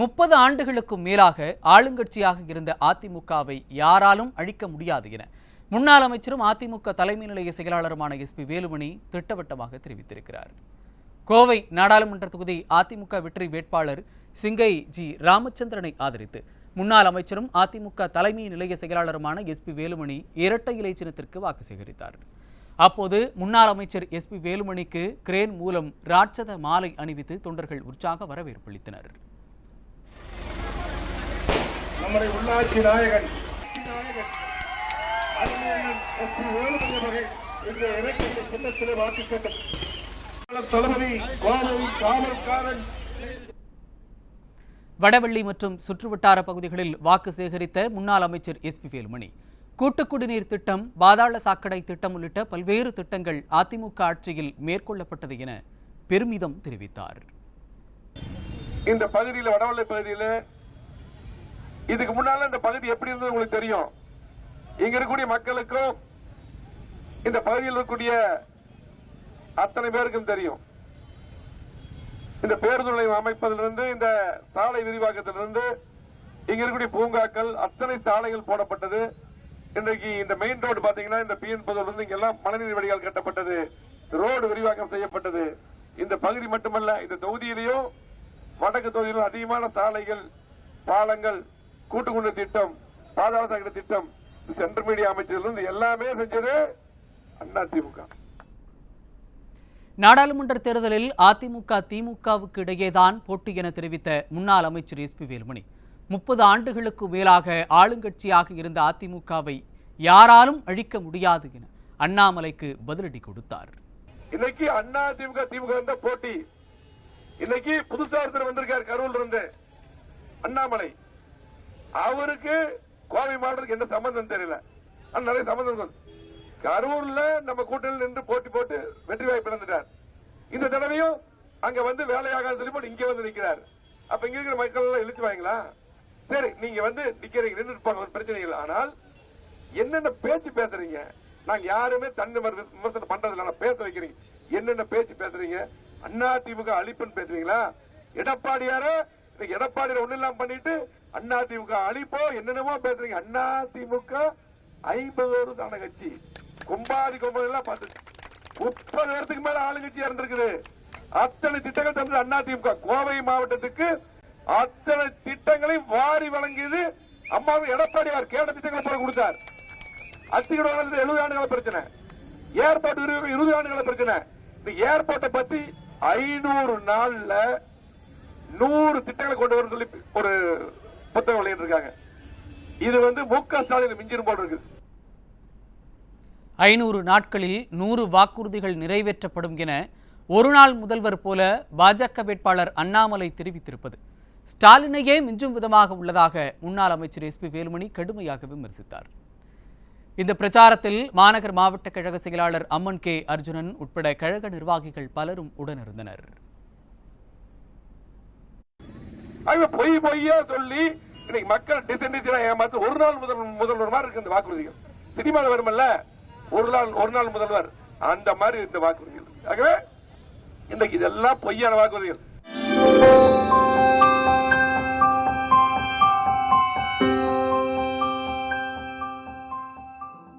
30 ஆண்டுகளுக்கும் மேலாக ஆளுங்கட்சியாக இருந்த அதிமுகவை யாராலும் அழிக்க முடியாது என முன்னாள் அமைச்சரும் அதிமுக தலைமை நிலைய செயலாளருமான SP வேலுமணி திட்டவட்டமாக தெரிவித்திருக்கிறார். கோவை நாடாளுமன்ற தொகுதி அதிமுக வெற்றி வேட்பாளர் சிங்கை ஜி ராமச்சந்திரனை ஆதரித்து முன்னாள் அமைச்சரும் அதிமுக தலைமை நிலைய செயலாளருமான SP வேலுமணி இரட்டை இலை சின்னத்திற்கு வாக்கு சேகரித்தார். அப்போது முன்னாள் அமைச்சர் SP வேலுமணிக்கு கிரேன் மூலம் ராட்சத மாலை அணிவித்து தொண்டர்கள் உற்சாக வரவேற்பளித்தனர். நம்முடைய உள்ளாட்சி நாயகன் வடவள்ளி மற்றும் சுற்றுவட்டார பகுதிகளில் வாக்கு சேகரித்த முன்னாள் அமைச்சர் SP வேலுமணி கூட்டுக் குடிநீர் திட்டம், பாதாள சாக்கடை திட்டம் உள்ளிட்ட பல்வேறு திட்டங்கள் அதிமுக ஆட்சியில் மேற்கொள்ளப்பட்டது என பெருமிதம் தெரிவித்தார். இந்த பகுதியில், வடவள்ளி பகுதியில் இதுக்கு முன்னால இந்த பகுதி எப்படி இருந்தது உங்களுக்கு தெரியும். இங்க இருக்கக்கூடிய மக்களுக்கும் இந்த பகுதியில் இருக்கக்கூடிய அத்தனை பேருக்கும் தெரியும். இந்த பேருந்து நிலையம் அமைப்பதிலிருந்து, இந்த சாலை விரிவாக்கத்திலிருந்து, இங்க இருக்கக்கூடிய பூங்காக்கள், அத்தனை சாலைகள் போடப்பட்டது. இன்றைக்கு இந்த மெயின் ரோடு பாத்தீங்கன்னா இந்த PN பகுதியிலிருந்து இங்கெல்லாம் மழைநீர் வடிகால் கட்டப்பட்டது, ரோடு விரிவாக்கம் செய்யப்பட்டது. இந்த பகுதி மட்டுமல்ல, இந்த தொகுதியிலையும் வடக்கு தொகுதியிலும் அதிகமான சாலைகள், பாலங்கள், கூட்டுக்குடி திட்டம், பாதாள சாக்கடை திட்டம், சென்ட்ரல் மீடியா அமைச்சரிலிருந்து எல்லாமே செஞ்சது அதிமுக. நாடாளுமன்ற தேர்தலில் அதிமுக திமுகவுக்கு இடையேதான் போட்டி என தெரிவித்த முன்னாள் அமைச்சர் SP வேலுமணி 30 ஆண்டுகளுக்கு மேலாக ஆளுங்கட்சியாக இருந்த அதிமுகவை யாராலும் அழிக்க முடியாது என அண்ணாமலைக்கு பதிலடி கொடுத்தார். இன்னைக்கு அதிமுக திமுக போட்டி. இன்னைக்கு புதுசா ஒருத்தர் வந்திருக்கார் கரூர்ல இருந்து, அண்ணாமலை. அவருக்கு கோவை மாவட்டத்துக்கு என்ன சம்பந்தம் தெரியல, நிறைய சம்பந்தம். கரூர்ல நம்ம கூட்டணியில் நின்று போட்டி போட்டு வெற்றி வாய்ப்பு இழந்துட்டார். இந்த தடவையும் அங்க வந்து வேலையாக சொல்லி போட்டு இங்க வந்து நிக்கிறார். அப்ப இங்க இருக்கிற மக்கள் எல்லாம் இழுத்து வாங்களா? சரி, நீங்க வந்து நிக்கிறீங்க, நின்று ஒரு பிரச்சனை இல்லை. ஆனால் என்னென்ன பேச்சு பேசுறீங்க? நாங்க யாருமே தன்னை விமர்சனம் பண்றது இல்ல, பேச வைக்கிறீங்க. என்னென்ன பேச்சு பேசுறீங்க? அதிமுக அழிப்புன்னு பேசுறீங்களா? எடப்பாடியார எடப்பாடியார ஒண்ணு இல்லாம பண்ணிட்டு அதிமுக அழிப்போ என்னென்னமோ பேசுறீங்க. அதிமுக 50 தான கட்சி, கும்பாதி கும்பல் எல்லாம் பார்த்து 30 வருஷத்துக்கு மேல ஆளுங்கட்சியா இருந்திருக்குது. அத்தனை திட்டங்கள் தந்து அதிமுக கோவை மாவட்டத்துக்கு அத்தனை திட்டங்களை வாரி வழங்கியது அம்மாவும் எடப்பாடியார். கேட்ட திட்டங்களை போல கொடுத்தார். அத்திகட 70 ஆண்டுகள பிரச்சனை, ஏர்போர்ட் 20 ஆண்டுகள பிரச்சனை. இந்த ஏர்போர்ட்டை பத்தி 500 நாள்ல 100 திட்டங்களை கொண்டு வர சொல்லி ஒரு புத்தகம் வெளியிட்டிருக்காங்க. இது வந்து MK ஸ்டாலின் மிஞ்சிரும் போல் இருக்கு. 500 நாட்களில் 100 வாக்குறுதிகள் நிறைவேற்றப்படும் என ஒரு நாள் முதல்வர் போல பாஜக வேட்பாளர் அண்ணாமலை தெரிவித்திருப்பது ஸ்டாலினையே மிஞ்சும் விதமாக உள்ளதாக முன்னாள் அமைச்சர் SP வேலுமணி கடுமையாக விமர்சித்தார். இந்த பிரச்சாரத்தில் மாநகர் மாவட்ட கழக செயலாளர் அம்மன் K அர்ஜுனன் உட்பட கழக நிர்வாகிகள் பலரும் உடனிருந்தனர். பொய்யா சொல்லி இன்னைக்கு மக்கள் டிசென்டிஸா ஏமாத்து ஒரு நாள் முதல்வர் மாதிரி இருக்கு. இந்த வாக்குறுதிகள் சினிமாவில் வருமல்ல, ஒரு நாள் முதல்வர், அந்த மாதிரி இந்த வாக்குறுதிகள். ஆகவே இன்னைக்கு இதெல்லாம் பொய்யான வாக்குறுதிகள்.